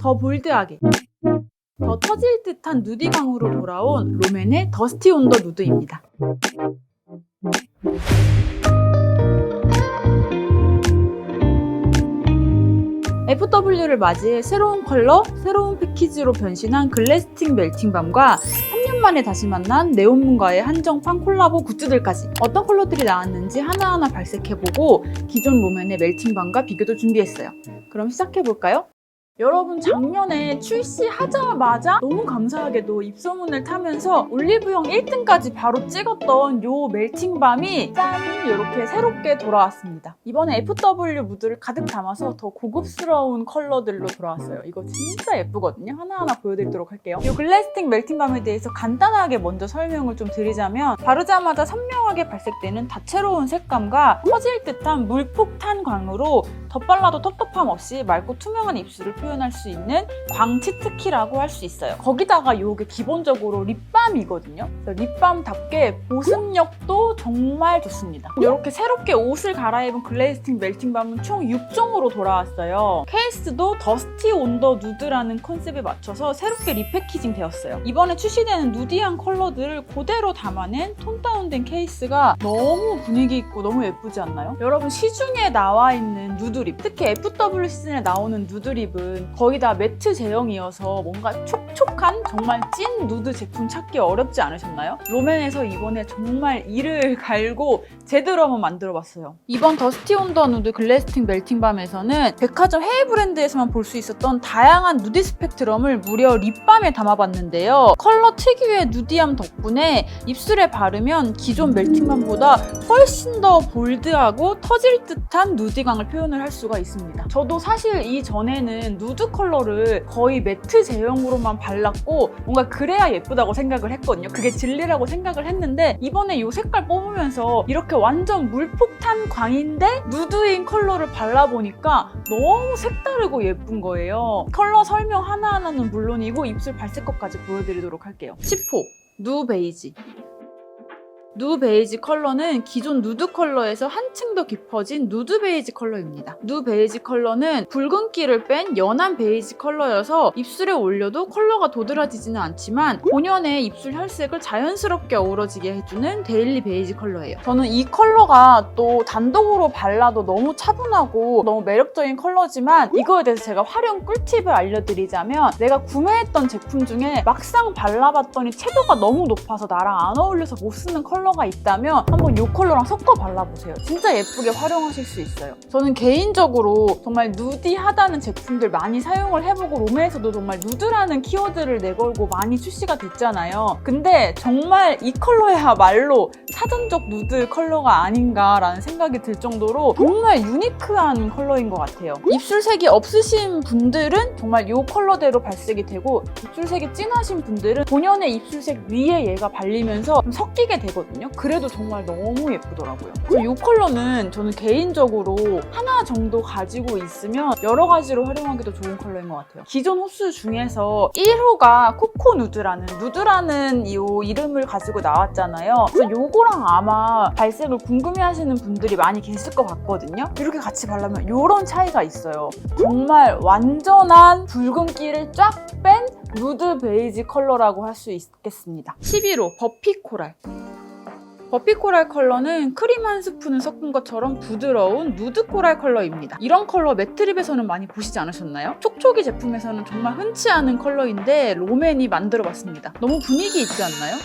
더 볼드하게, 더 터질 듯한 누디광으로 돌아온 롬앤의 더스티 온 더 누드입니다. FW를 맞이해 새로운 컬러, 새로운 패키지로 변신한 글래스틱 멜팅밤과 3년 만에 다시 만난 네온문과의 한정판 콜라보 굿즈들까지 어떤 컬러들이 나왔는지 하나하나 발색해보고 기존 롬앤의 멜팅밤과 비교도 준비했어요. 그럼 시작해볼까요? 여러분, 작년에 출시하자마자 너무 감사하게도 입소문을 타면서 올리브영 1등까지 바로 찍었던 요 멜팅밤이 짠! 이렇게 새롭게 돌아왔습니다. 이번에 FW 무드를 가득 담아서 더 고급스러운 컬러들로 돌아왔어요. 이거 진짜 예쁘거든요. 하나하나 보여드리도록 할게요. 이 글래스틱 멜팅밤에 대해서 간단하게 먼저 설명을 좀 드리자면, 바르자마자 선명하게 발색되는 다채로운 색감과 퍼질 듯한 물폭탄 광으로 덧발라도 텁텁함 없이 맑고 투명한 입술을 표현할 수 있는 광치트키라고 할 수 있어요. 거기다가 이게 기본적으로 립밤이거든요. 립밤답게 보습력도 정말 좋습니다. 이렇게 새롭게 옷을 갈아입은 글래스틱 멜팅밤은 총 6종으로 돌아왔어요. 케이스도 더스티 온 더 누드라는 컨셉에 맞춰서 새롭게 리패키징 되었어요. 이번에 출시되는 누디한 컬러들을 그대로 담아낸 톤 다운된 케이스가 너무 분위기 있고 너무 예쁘지 않나요? 여러분, 시중에 나와 있는 누드립, 특히 FW 시즌에 나오는 누드립은 거의 다 매트 제형이어서 뭔가 촉촉한 정말 찐 누드 제품 찾기 어렵지 않으셨나요? 롬앤에서 이번에 정말 이를 갈고 제대로 한번 만들어봤어요. 이번 더스티 온 더 누드 글래스틱 멜팅밤에서는 백화점 해외 브랜드에서만 볼 수 있었던 다양한 누디 스펙트럼을 무려 립밤에 담아봤는데요. 컬러 특유의 누디함 덕분에 입술에 바르면 기존 멜팅밤보다 훨씬 더 볼드하고 터질 듯한 누디광을 표현을 할 수가 있습니다. 저도 사실 이전에는 누드 컬러를 거의 매트 제형으로만 발랐고 뭔가 그래야 예쁘다고 생각을 했거든요. 그게 진리라고 생각을 했는데, 이번에 이 색깔 뽑으면서 이렇게 완전 물폭탄 광인데 누드인 컬러를 발라보니까 너무 색다르고 예쁜 거예요. 컬러 설명 하나하나는 물론이고 입술 발색법까지 보여드리도록 할게요. 10호 누 베이지. 누 베이지 컬러는 기존 누드 컬러에서 한층 더 깊어진 누드 베이지 컬러입니다. 누 베이지 컬러는 붉은기를 뺀 연한 베이지 컬러여서 입술에 올려도 컬러가 도드라지지는 않지만 본연의 입술 혈색을 자연스럽게 어우러지게 해주는 데일리 베이지 컬러예요. 저는 이 컬러가 또 단독으로 발라도 너무 차분하고 너무 매력적인 컬러지만, 이거에 대해서 제가 활용 꿀팁을 알려드리자면, 내가 구매했던 제품 중에 막상 발라봤더니 채도가 너무 높아서 나랑 안 어울려서 못 쓰는 컬러가 있다면 한번 이 컬러랑 섞어 발라보세요. 진짜 예쁘게 활용하실 수 있어요. 저는 개인적으로 정말 누디하다는 제품들 많이 사용을 해보고 롬앤에서도 정말 누드라는 키워드를 내걸고 많이 출시가 됐잖아요. 근데 정말 이 컬러야말로 사전적 누드 컬러가 아닌가라는 생각이 들 정도로 정말 유니크한 컬러인 것 같아요. 입술색이 없으신 분들은 정말 이 컬러대로 발색이 되고, 입술색이 진하신 분들은 본연의 입술색 위에 얘가 발리면서 좀 섞이게 되거든요. 그래도 정말 너무 예쁘더라고요. 이 컬러는 저는 개인적으로 하나 정도 가지고 있으면 여러 가지로 활용하기도 좋은 컬러인 것 같아요. 기존 호수 중에서 1호가 코코 누드라는 이 이름을 가지고 나왔잖아요. 그래서 요거랑 아마 발색을 궁금해하시는 분들이 많이 계실 것 같거든요. 이렇게 같이 바르면 이런 차이가 있어요. 정말 완전한 붉은기를 쫙 뺀 누드 베이지 컬러라고 할 수 있겠습니다. 11호 버피 코랄. 버피 코랄 컬러는 크림 한 스푼을 섞은 것처럼 부드러운 누드 코랄 컬러입니다. 이런 컬러 매트립에서는 많이 보시지 않으셨나요? 촉촉이 제품에서는 정말 흔치 않은 컬러인데 롬앤이 만들어봤습니다. 너무 분위기 있지 않나요?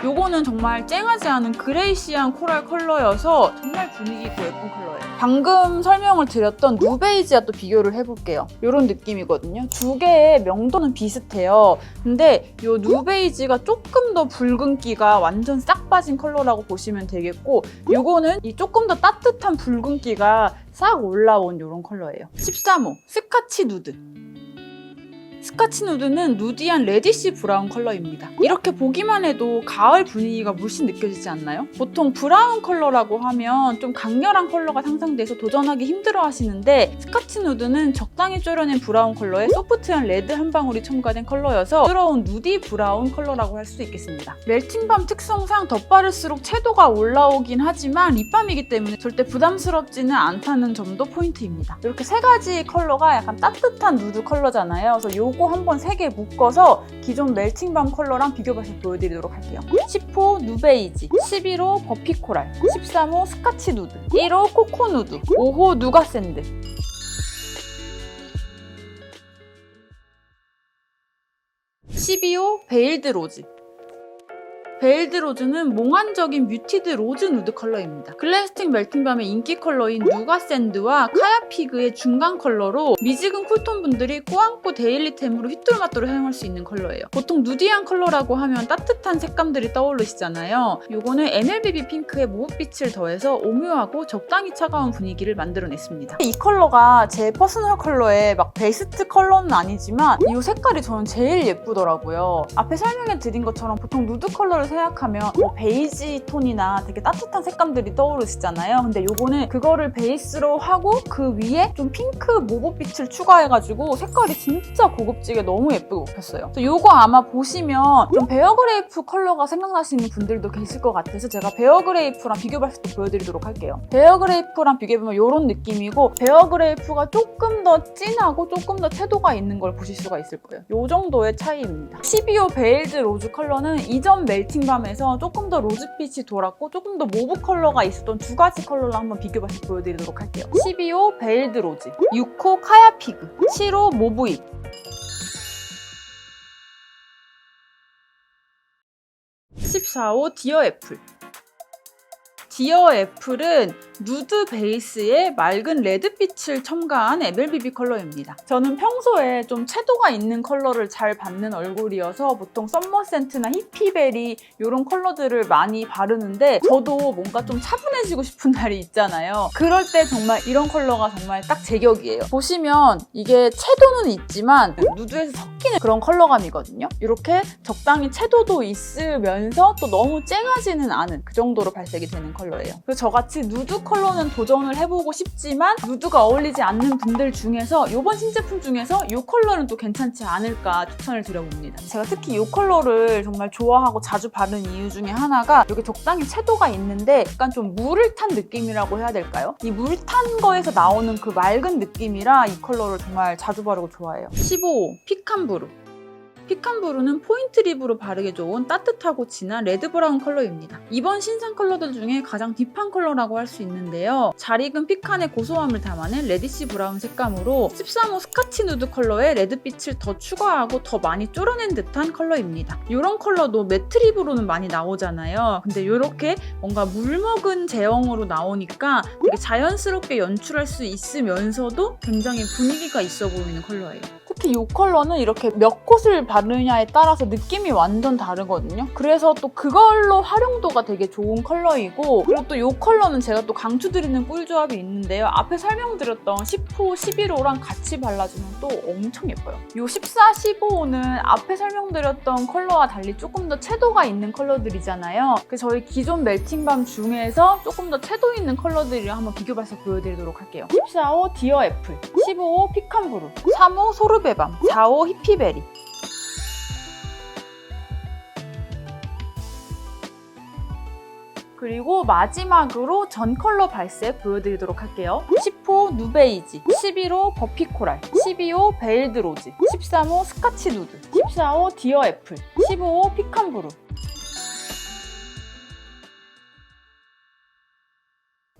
요거는 정말 쨍하지 않은 그레이시한 코랄 컬러여서 정말 분위기 있고 예쁜 컬러예요. 방금 설명을 드렸던 누 베이지와 또 비교를 해볼게요. 이런 느낌이거든요. 두 개의 명도는 비슷해요. 근데 이 누 베이지가 조금 더 붉은기가 완전 싹 빠진 컬러라고 보시면 되겠고, 요거는 이 조금 더 따뜻한 붉은기가 싹 올라온 이런 컬러예요. 13호 스카치 누드. 스카치 누드는 누디한 레디시 브라운 컬러입니다. 이렇게 보기만 해도 가을 분위기가 물씬 느껴지지 않나요? 보통 브라운 컬러라고 하면 좀 강렬한 컬러가 상상돼서 도전하기 힘들어 하시는데 스카치 누드는 적당히 쪼려낸 브라운 컬러에 소프트한 레드 한 방울이 첨가된 컬러여서 부드러운 누디 브라운 컬러라고 할 수 있겠습니다. 멜팅밤 특성상 덧바를수록 채도가 올라오긴 하지만 립밤이기 때문에 절대 부담스럽지는 않다는 점도 포인트입니다. 이렇게 세 가지 컬러가 약간 따뜻한 누드 컬러잖아요. 그래서 요거 한번 3개 묶어서 기존 멜팅밤 컬러랑 비교해서 보여드리도록 할게요. 10호 누베이지, 11호 버피코랄, 13호 스카치 누드, 1호 코코 누드, 5호 누가 샌드. 12호 베일드 로즈. 베일드 로즈는 몽환적인 뮤티드 로즈 누드 컬러입니다. 글래스틱 멜팅밤의 인기 컬러인 누가 샌드와 카야피그의 중간 컬러로 미지근 쿨톤 분들이 꾸안꾸 데일리템으로 휘뚤마뚤 사용할 수 있는 컬러예요. 보통 누디한 컬러라고 하면 따뜻한 색감들이 떠오르시잖아요. 요거는 MLBB 핑크의 모브빛을 더해서 오묘하고 적당히 차가운 분위기를 만들어냈습니다. 이 컬러가 제 퍼스널 컬러의 막 베스트 컬러는 아니지만 이 색깔이 저는 제일 예쁘더라고요. 앞에 설명해 드린 것처럼 보통 누드 컬러를 생각하면 뭐 베이지 톤이나 되게 따뜻한 색감들이 떠오르시잖아요. 근데 요거는 그거를 베이스로 하고 그 위에 좀 핑크 모브빛을 추가해가지고 색깔이 진짜 고급지게 너무 예쁘게 입혔어요. 요거 아마 보시면 좀 베어그레이프 컬러가 생각나시는 분들도 계실 것 같아서 제가 베어그레이프랑 비교해서 보여드리도록 할게요. 베어그레이프랑 비교해보면 이런 느낌이고 베어그레이프가 조금 더 진하고 조금 더 채도가 있는 걸 보실 수가 있을 거예요. 요 정도의 차이입니다. 12호 베일드 로즈 컬러는 이전 멜팅 밤에서 조금 더 로즈빛이 돌았고 조금 더 모브 컬러가 있었던 두 가지 컬러를 한번 비교해서 보여드리도록 할게요. 12호 베일드 로즈, 6호 카야피그, 7호 모브잇. 14호 디어 애플. 디어 애플은 누드 베이스에 맑은 레드빛을 첨가한 MLBB 컬러입니다. 저는 평소에 좀 채도가 있는 컬러를 잘 받는 얼굴이어서 보통 썸머센트나 히피베리 이런 컬러들을 많이 바르는데 저도 뭔가 좀 차분해지고 싶은 날이 있잖아요. 그럴 때 정말 이런 컬러가 정말 딱 제격이에요. 보시면 이게 채도는 있지만 누드에서 섞이는 그런 컬러감이거든요. 이렇게 적당히 채도도 있으면서 또 너무 쨍하지는 않은 그 정도로 발색이 되는 컬러예요. 그래서 저같이 누드 컬러는 도전을 해보고 싶지만 누드가 어울리지 않는 분들 중에서 이번 신제품 중에서 이 컬러는 또 괜찮지 않을까 추천을 드려봅니다. 제가 특히 이 컬러를 정말 좋아하고 자주 바르는 이유 중에 하나가 여기 적당히 채도가 있는데 약간 좀 물을 탄 느낌이라고 해야 될까요? 이 물 탄 거에서 나오는 그 맑은 느낌이라 이 컬러를 정말 자주 바르고 좋아해요. 15호 피칸브루. 피칸브루는 포인트 립으로 바르기 좋은 따뜻하고 진한 레드 브라운 컬러입니다. 이번 신상 컬러들 중에 가장 딥한 컬러라고 할 수 있는데요. 잘 익은 피칸의 고소함을 담아낸 레디시 브라운 색감으로 13호 스카치 누드 컬러에 레드빛을 더 추가하고 더 많이 쪼려낸 듯한 컬러입니다. 이런 컬러도 매트 립으로는 많이 나오잖아요. 근데 이렇게 뭔가 물먹은 제형으로 나오니까 되게 자연스럽게 연출할 수 있으면서도 굉장히 분위기가 있어 보이는 컬러예요. 특히 이 컬러는 이렇게 몇 곳을 바르냐에 따라서 느낌이 완전 다르거든요. 그래서 또 그걸로 활용도가 되게 좋은 컬러이고 그리고 또 이 컬러는 제가 또 강추드리는 꿀조합이 있는데요. 앞에 설명드렸던 10호, 11호랑 같이 발라주면 또 엄청 예뻐요. 이 14, 15호는 앞에 설명드렸던 컬러와 달리 조금 더 채도가 있는 컬러들이잖아요. 그래서 저희 기존 멜팅밤 중에서 조금 더 채도 있는 컬러들이랑 한번 비교해서 보여드리도록 할게요. 14호 디어 애플, 15호 피칸브루, 3호 소르베밤, 4호 히피베리. 그리고 마지막으로 전 컬러 발색 보여드리도록 할게요. 10호 누베이지, 11호 버피코랄, 12호 베일드 로즈, 13호 스카치 누드, 14호 디어 애플, 15호 피칸브루.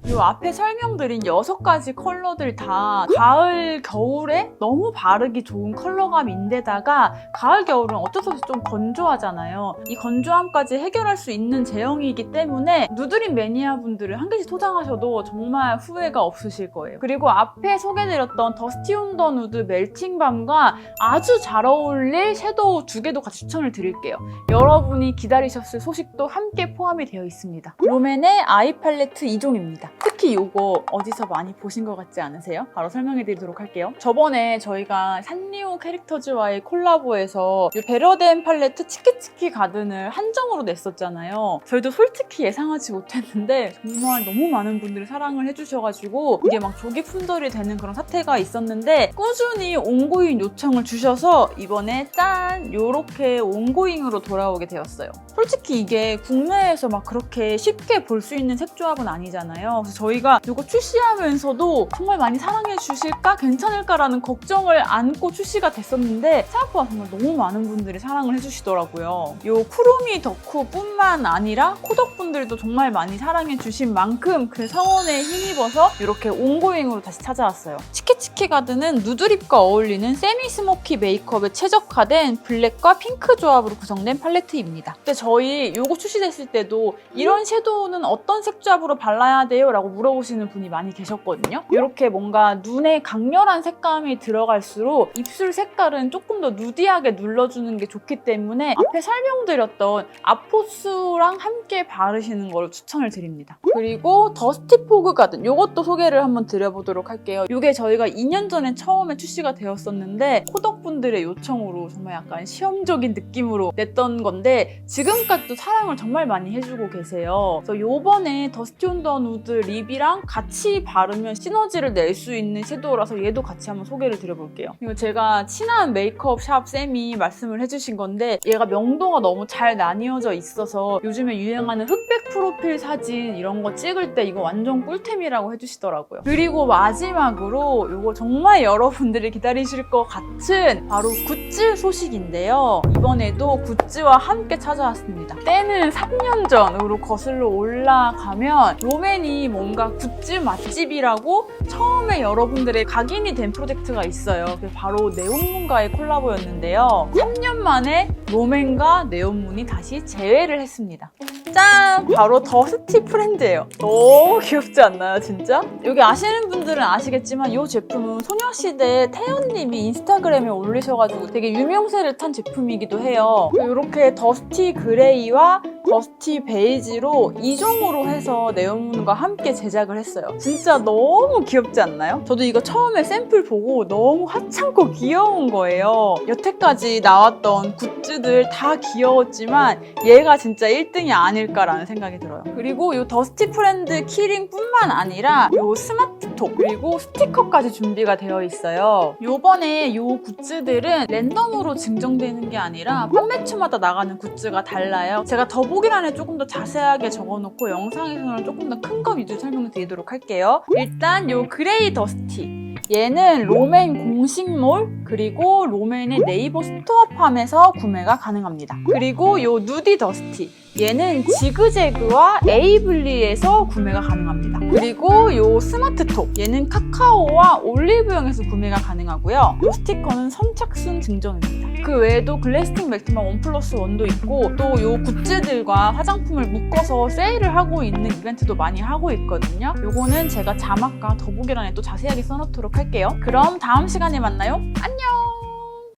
이 앞에 설명드린 6가지 컬러들 다 가을, 겨울에 너무 바르기 좋은 컬러감인데다가 가을, 겨울은 어쩔 수 없이 좀 건조하잖아요. 이 건조함까지 해결할 수 있는 제형이기 때문에 누드립 매니아분들은 한 개씩 소장하셔도 정말 후회가 없으실 거예요. 그리고 앞에 소개드렸던 더스티 온 더 누드 멜팅밤과 아주 잘 어울릴 섀도우 2개도 같이 추천을 드릴게요. 여러분이 기다리셨을 소식도 함께 포함이 되어 있습니다. 롬앤의 아이 팔레트 2종입니다. 특히 특히 이거 어디서 많이 보신 것 같지 않으세요? 바로 설명해 드리도록 할게요. 저번에 저희가 산리오 캐릭터즈와의 콜라보에서 이 배려된 팔레트 치키치키 가든을 한정으로 냈었잖아요. 저희도 솔직히 예상하지 못했는데 정말 너무 많은 분들이 사랑을 해주셔가지고 이게 막 조기 품절이 되는 그런 사태가 있었는데 꾸준히 온고잉 요청을 주셔서 이번에 짠! 요렇게 온고잉으로 돌아오게 되었어요. 솔직히 이게 국내에서 막 그렇게 쉽게 볼 수 있는 색조합은 아니잖아요. 그래서 저희가 이거 출시하면서도 정말 많이 사랑해 주실까? 괜찮을까라는 걱정을 안고 출시가 됐었는데 생각보다 정말 너무 많은 분들이 사랑을 해주시더라고요. 요 쿠루미 덕후뿐만 아니라 코덕분들도 정말 많이 사랑해 주신 만큼 그 성원에 힘입어서 이렇게 온고잉으로 다시 찾아왔어요. 치키치키 가든은 누드립과 어울리는 세미 스모키 메이크업에 최적화된 블랙과 핑크 조합으로 구성된 팔레트입니다. 근데 저희 요거 출시됐을 때도 이런 섀도우는 어떤 색조합으로 발라야 돼요? 라고 물어보시는 분이 많이 계셨거든요. 이렇게 뭔가 눈에 강렬한 색감이 들어갈수록 입술 색깔은 조금 더 누디하게 눌러주는 게 좋기 때문에 앞에 설명드렸던 아포스랑 함께 바르시는 걸 추천을 드립니다. 그리고 더스티 포그 가든 이것도 소개를 한번 드려보도록 할게요. 이게 저희가 2년 전에 처음에 출시가 되었었는데 코덕분들의 요청으로 정말 약간 시험적인 느낌으로 냈던 건데 지금까지도 사랑을 정말 많이 해주고 계세요. 그래서 요번에 더스티 온 더 누드 립이랑 같이 바르면 시너지를 낼 수 있는 섀도우라서 얘도 같이 한번 소개를 드려볼게요. 이거 제가 친한 메이크업 샵 쌤이 말씀을 해주신 건데 얘가 명도가 너무 잘 나뉘어져 있어서 요즘에 유행하는 흑백 프로필 사진 이런 거 찍을 때 이거 완전 꿀템이라고 해주시더라고요. 그리고 마지막으로 이거 정말 여러분들이 기다리실 것 같은 바로 굿즈 소식인데요. 이번에도 굿즈와 함께 찾아왔습니다. 때는 3년 전으로 거슬러 올라가면 롬앤이 뭔가 굿즈 맛집이라고 처음에 여러분들의 각인이 된 프로젝트가 있어요. 그게 바로 네온문과의 콜라보였는데요. 3년 만에 롬앤과 네온문이 다시 재회를 했습니다. 짠! 바로 더스티 프렌드예요. 너무 귀엽지 않나요, 진짜? 여기 아시는 분들은 아시겠지만 이 제품은 소녀시대 태연님이 인스타그램에 올리셔가지고 되게 유명세를 탄 제품이기도 해요. 이렇게 더스티 그레이와 더스티 베이지로 2종으로 해서 네온문과 함께 제작을 했어요. 진짜 너무 귀엽지 않나요? 저도 이거 처음에 샘플 보고 너무 하찮고 귀여운 거예요. 여태까지 나왔던 굿즈들 다 귀여웠지만 얘가 진짜 1등이 아닐까라는 생각이 들어요. 그리고 이 더스티 프렌드 키링뿐만 아니라 이 스마트톡 그리고 스티커까지 준비가 되어 있어요. 요번에 이 굿즈들은 랜덤으로 증정되는 게 아니라 판매처마다 나가는 굿즈가 달라요. 제가 더보기란에 조금 더 자세하게 적어놓고 영상에서는 조금 더 큰 거 위주로 설명을 드리도록 할게요. 일단 이 그레이 더스티 얘는 롬앤 공식몰 그리고 롬앤의 네이버 스토어팜에서 구매가 가능합니다. 그리고 이 누디 더스티 얘는 지그재그와 에이블리에서 구매가 가능합니다. 그리고 이 스마트톡 얘는 카카오와 올리브영에서 구매가 가능하고요. 이 스티커는 선착순 증정입니다. 그 외에도 글래스팅 멜트밤 1+1도 있고 또 이 굿즈들과 화장품을 묶어서 세일을 하고 있는 이벤트도 많이 하고 있거든요. 요거는 제가 자막과 더보기란에 또 자세하게 써놓도록 할게요. 그럼 다음 시간에 만나요. 안녕!